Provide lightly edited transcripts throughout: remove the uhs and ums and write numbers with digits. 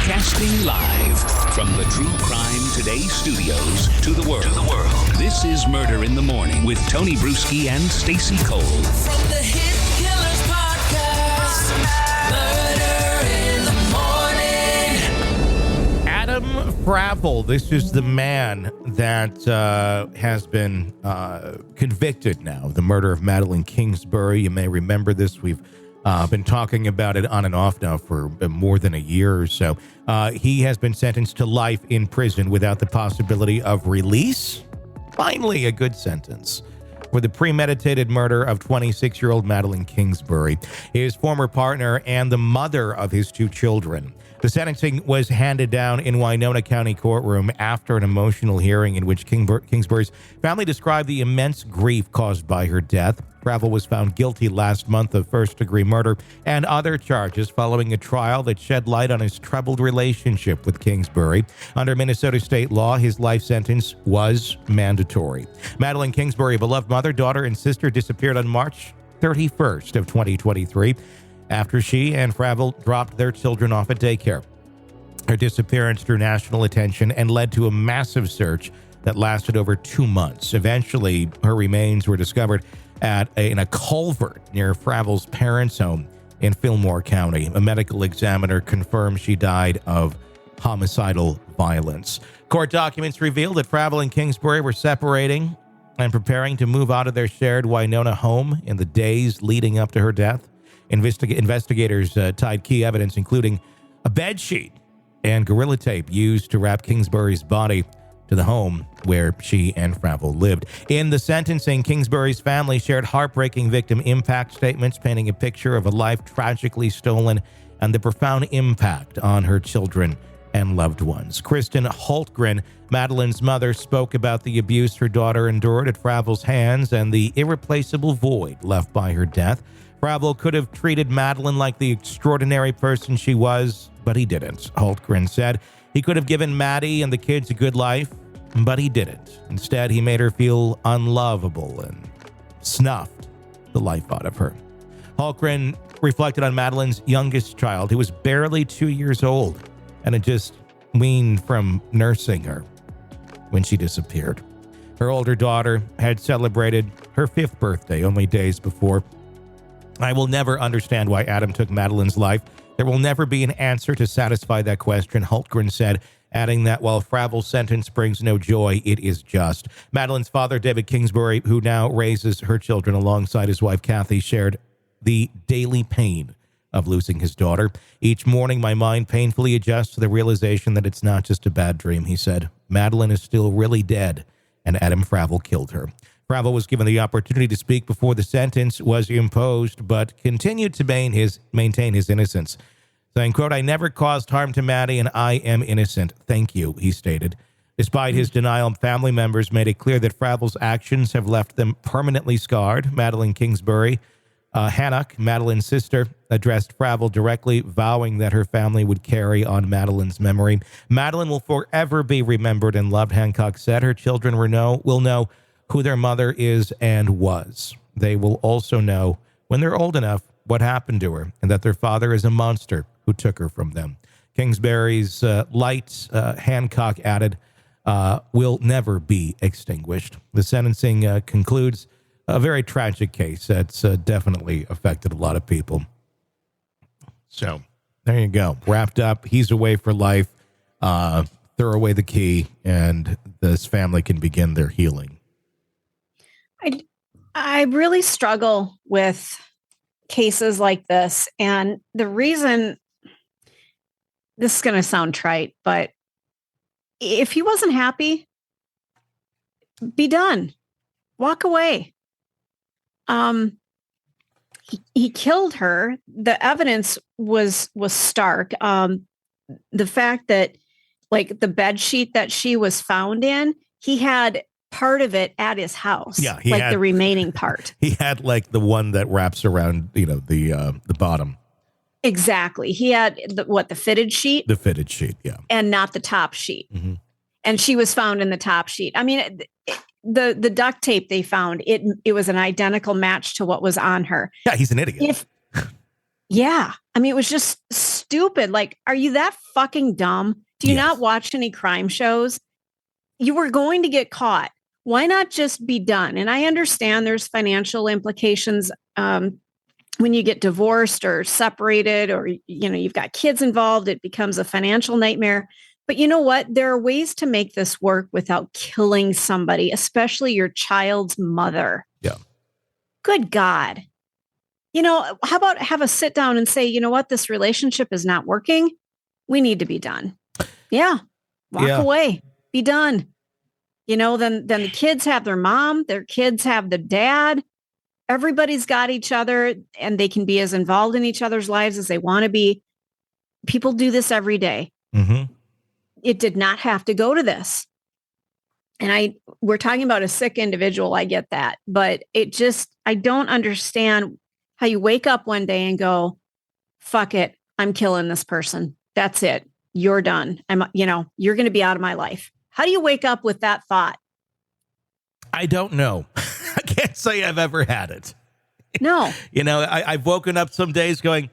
Broadcasting live from the True Crime Today studios to the world. This is Murder in the Morning with Tony Bruschi and Stacey Cole. From the Hit Killers Podcast, Murder in the Morning. Adam Fravel, this is the man that has been convicted now of the murder of Madeline Kingsbury. You may remember this. We've been talking about it on and off now for more than a year or so. He has been sentenced to life in prison without the possibility of release. Finally, a good sentence for the premeditated murder of 26-year-old Madeline Kingsbury, his former partner and the mother of his two children. The sentencing was handed down in Winona County courtroom after an emotional hearing in which Kingsbury's family described the immense grief caused by her death. Fravel was found guilty last month of first-degree murder and other charges following a trial that shed light on his troubled relationship with Kingsbury. Under Minnesota state law, his life sentence was mandatory. Madeline Kingsbury, a beloved mother, daughter, and sister, disappeared on March 31st of 2023 after she and Fravel dropped their children off at daycare. Her disappearance drew national attention and led to a massive search that lasted over 2 months. Eventually, her remains were discovered in a culvert near Fravel's parents' home in Fillmore County. A medical examiner confirmed she died of homicidal violence. Court documents revealed that Fravel and Kingsbury were separating and preparing to move out of their shared Winona home in the days leading up to her death. Investigators tied key evidence, including a bedsheet and gorilla tape used to wrap Kingsbury's body to the home where she and Fravel lived. In the sentencing, Kingsbury's family shared heartbreaking victim impact statements, painting a picture of a life tragically stolen and the profound impact on her children and loved ones. Kristen Holtgren, Madeline's mother, spoke about the abuse her daughter endured at Fravel's hands and the irreplaceable void left by her death. Fravel could have treated Madeline like the extraordinary person she was, but he didn't. Holtgren said he could have given Maddie and the kids a good life, but he didn't. Instead, he made her feel unlovable and snuffed the life out of her. Holtgren reflected on Madeline's youngest child, who was barely 2 years old and had just weaned from nursing her when she disappeared. Her older daughter had celebrated her 5th birthday only days before. I will never understand why Adam took Madeline's life. There will never be an answer to satisfy that question, Holtgren said, adding that while Fravel's sentence brings no joy, it is just. Madeline's father, David Kingsbury, who now raises her children alongside his wife, Kathy, shared the daily pain of losing his daughter. Each morning, my mind painfully adjusts to the realization that it's not just a bad dream, he said. Madeline is still really dead, and Adam Fravel killed her. Fravel was given the opportunity to speak before the sentence was imposed, but continued to maintain his innocence, saying, quote, "I never caused harm to Maddie, and I am innocent. Thank you," he stated. Despite his denial, family members made it clear that Fravel's actions have left them permanently scarred. Madeline Kingsbury, Hannock, Madeline's sister, addressed Fravel directly, vowing that her family would carry on Madeline's memory. Madeline will forever be remembered and loved, Hancock said. Her children will know who their mother is and was. They will also know, when they're old enough, what happened to her and that their father is a monster who took her from them. Kingsbury's light, Hancock added, will never be extinguished. The sentencing concludes a very tragic case that's definitely affected a lot of people. So there you go. Wrapped up. He's away for life. Throw away the key, and this family can begin their healing. I really struggle with cases like this. And the reason, this is going to sound trite, but if he wasn't happy, be done. Walk away. He killed her. The evidence was stark. The fact that, like, the bed sheet that she was found in, he had part of it at his house. Yeah, the remaining part. He had like the one that wraps around, the bottom. Exactly. He had the fitted sheet? The fitted sheet, yeah. And not the top sheet. Mm-hmm. And she was found in the top sheet. I mean, the duct tape they found, it was an identical match to what was on her. Yeah, he's an idiot. Yeah. I mean, it was just stupid. Like, are you that fucking dumb? Do you Yes. not watch any crime shows? You were going to get caught. Why not just be done? And I understand there's financial implications when you get divorced or separated, or, you know, you've got kids involved, it becomes a financial nightmare. But you know what? There are ways to make this work without killing somebody, especially your child's mother. Yeah. Good God. You know, how about have a sit down and say, you know what? This relationship is not working. We need to be done. Yeah. Walk away. Be done. You know, then the kids have their mom, their kids have the dad. Everybody's got each other, and they can be as involved in each other's lives as they want to be. People do this every day. Mm-hmm. It did not have to go to this. And we're talking about a sick individual. I get that, but I don't understand how you wake up one day and go, fuck it. I'm killing this person. That's it. You're done. You're going to be out of my life. How do you wake up with that thought? I don't know. I can't say I've ever had it. No. You know, I've woken up some days going,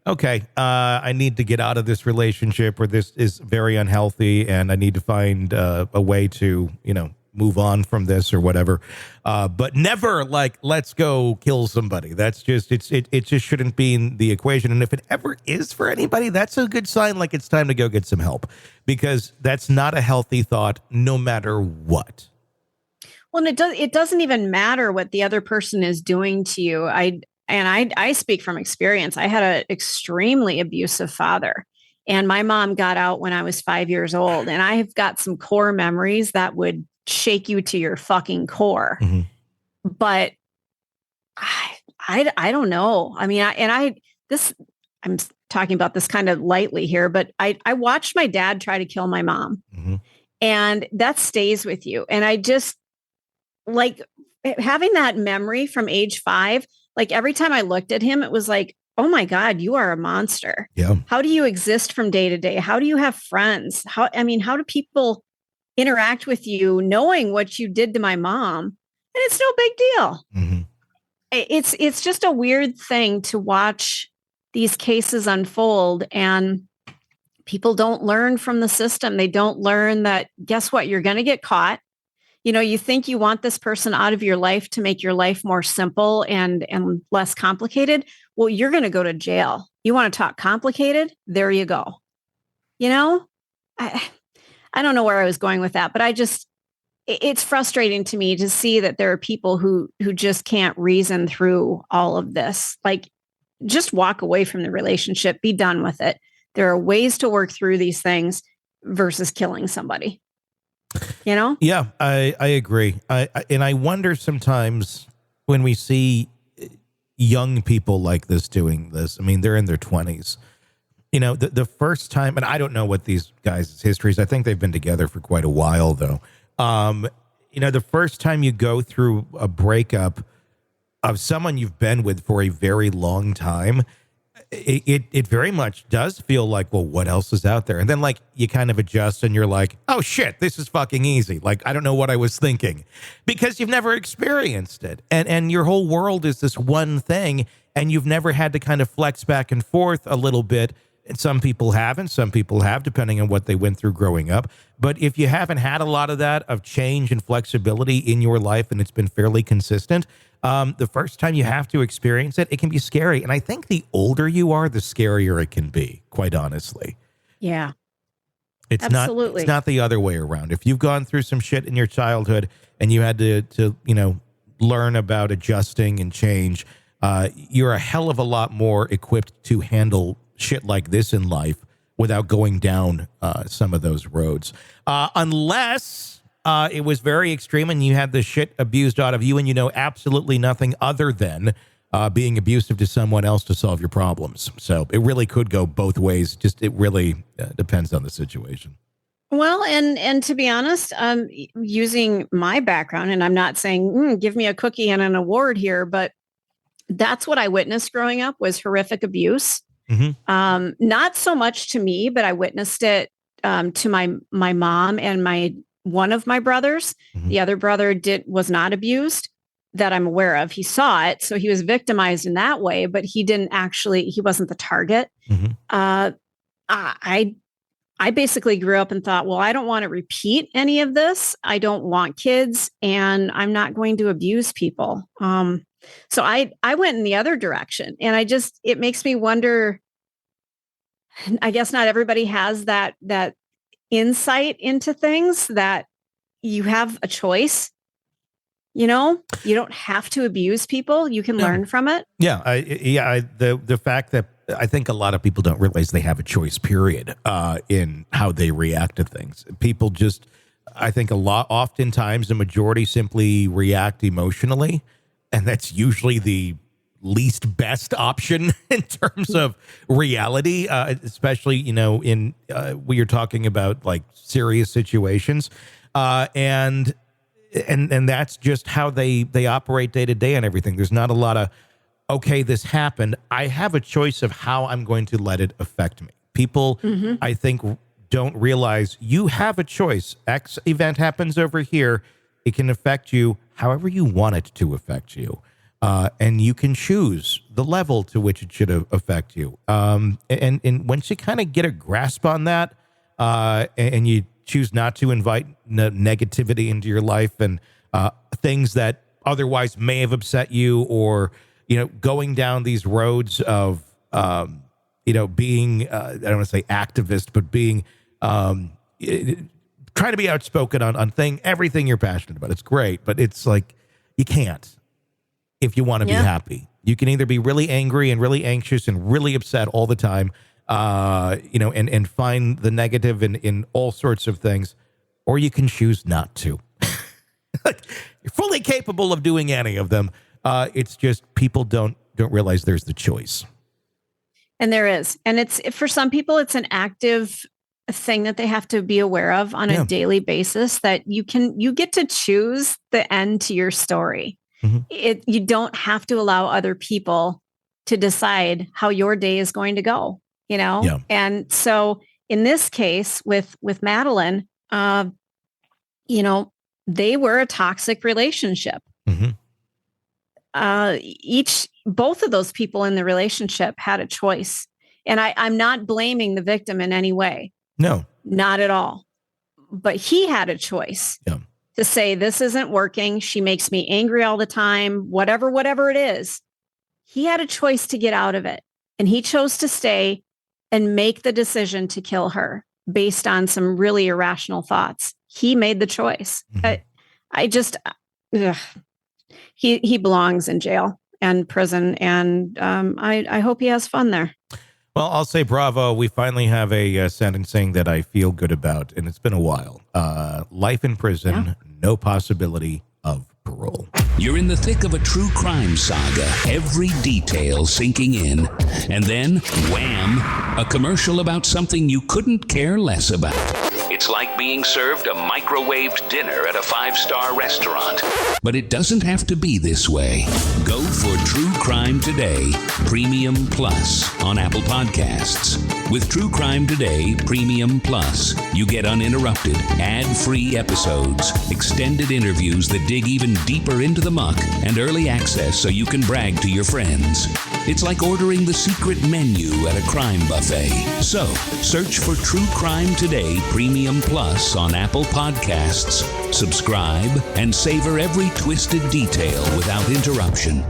okay, I need to get out of this relationship, or this is very unhealthy, and I need to find a way to, you know, move on from this or whatever. But never like, let's go kill somebody. That's just, it just shouldn't be in the equation. And if it ever is for anybody, that's a good sign. Like, it's time to go get some help, because that's not a healthy thought, no matter what. Well, and it doesn't even matter what the other person is doing to you. I speak from experience. I had an extremely abusive father, and my mom got out when I was 5 years old. And I have got some core memories that would shake you to your fucking core. Mm-hmm. But I don't know. I mean, I'm talking about this kind of lightly here, but I watched my dad try to kill my mom, Mm-hmm. and that stays with you. And I just, like, having that memory from age 5, like every time I looked at him, it was like, oh my God, you are a monster. Yeah. How do you exist from day to day? How do you have friends? How do people interact with you knowing what you did to my mom? And it's no big deal. Mm-hmm. It's just a weird thing to watch these cases unfold, and people don't learn from the system. They don't learn that, guess what? You're going to get caught. You know, you think you want this person out of your life to make your life more simple and less complicated. Well, you're going to go to jail. You want to talk complicated? There you go. You know, I don't know where I was going with that, but it's frustrating to me to see that there are people who just can't reason through all of this. Like, just walk away from the relationship, be done with it. There are ways to work through these things versus killing somebody. You know? Yeah, I agree. And I wonder sometimes when we see young people like this doing this, I mean, they're in their 20s. You know, the first time, and I don't know what these guys' histories, I think they've been together for quite a while, though. You know, the first time you go through a breakup of someone you've been with for a very long time, it very much does feel like, well, what else is out there? And then, like, you kind of adjust and you're like, oh shit, this is fucking easy. Like, I don't know what I was thinking, because you've never experienced it. And your whole world is this one thing, and you've never had to kind of flex back and forth a little bit. And some people haven't, some people have, depending on what they went through growing up. But if you haven't had a lot of that, of change and flexibility in your life, and it's been fairly consistent, the first time you have to experience it, it can be scary. And I think the older you are, the scarier it can be, quite honestly. Yeah. It's Absolutely. It's not the other way around. If you've gone through some shit in your childhood and you had to you know, learn about adjusting and change, you're a hell of a lot more equipped to handle shit like this in life without going down some of those roads. Unless it was very extreme and you had the shit abused out of you and you know absolutely nothing other than being abusive to someone else to solve your problems. So it really could go both ways. Just it really depends on the situation. Well, and to be honest, using my background, and I'm not saying give me a cookie and an award here, but that's what I witnessed growing up was horrific abuse. Mm-hmm. Not so much to me, but I witnessed it to my mom and one of my brothers. Mm-hmm. The other brother was not abused. that I'm aware of. He saw it, so he was victimized in that way, but he wasn't the target. I basically grew up and thought, well, I don't want to repeat any of this. I don't want kids, and I'm not going to abuse people. So I went in the other direction, and it makes me wonder. I guess not everybody has that insight into things, that you have a choice. You don't have to abuse people. You can learn from it. Yeah. The fact that I think a lot of people don't realize they have a choice, period, in how they react to things. People just, I think oftentimes the majority simply react emotionally, and that's usually the least best option in terms of reality, especially, in when you're talking about like serious situations. And that's just how they operate day to day and everything. There's not a lot of, okay, this happened. I have a choice of how I'm going to let it affect me. People, I think, don't realize you have a choice. X event happens over here. It can affect you however you want it to affect you. And you can choose the level to which it should affect you. And once you kind of get a grasp on that, and you choose not to invite negativity into your life and things that otherwise may have upset you, or going down these roads of being I don't want to say activist, but being trying to be outspoken on everything you're passionate about. It's great, but it's like you can't. If you want to be happy, you can either be really angry and really anxious and really upset all the time, and find the negative in all sorts of things, or you can choose not to. You're fully capable of doing any of them. It's just people don't realize there's the choice. And there is. And it's, for some people, it's an active thing that they have to be aware of on a daily basis, that you get to choose the end to your story. You don't have to allow other people to decide how your day is going to go, And so in this case with Madeline, they were a toxic relationship. Both of those people in the relationship had a choice. And I'm not blaming the victim in any way. No, not at all. But he had a choice. To say, this isn't working. She makes me angry all the time, whatever it is. He had a choice to get out of it. And he chose to stay and make the decision to kill her based on some really irrational thoughts. He made the choice. He belongs in jail and prison. And I hope he has fun there. Well, I'll say bravo. We finally have a sentencing that I feel good about, and it's been a while. Life in prison, no possibility of parole. You're in the thick of a true crime saga, every detail sinking in. And then, wham, a commercial about something you couldn't care less about. It's like being served a microwaved dinner at a 5-star restaurant. But it doesn't have to be this way. Go for True Crime Today, Premium Plus on Apple Podcasts. With True Crime Today, Premium Plus, you get uninterrupted, ad-free episodes, extended interviews that dig even deeper into the muck, and early access so you can brag to your friends. It's like ordering the secret menu at a crime buffet. So, search for True Crime Today, Premium Plus on Apple Podcasts, subscribe, and savor every twisted detail without interruption.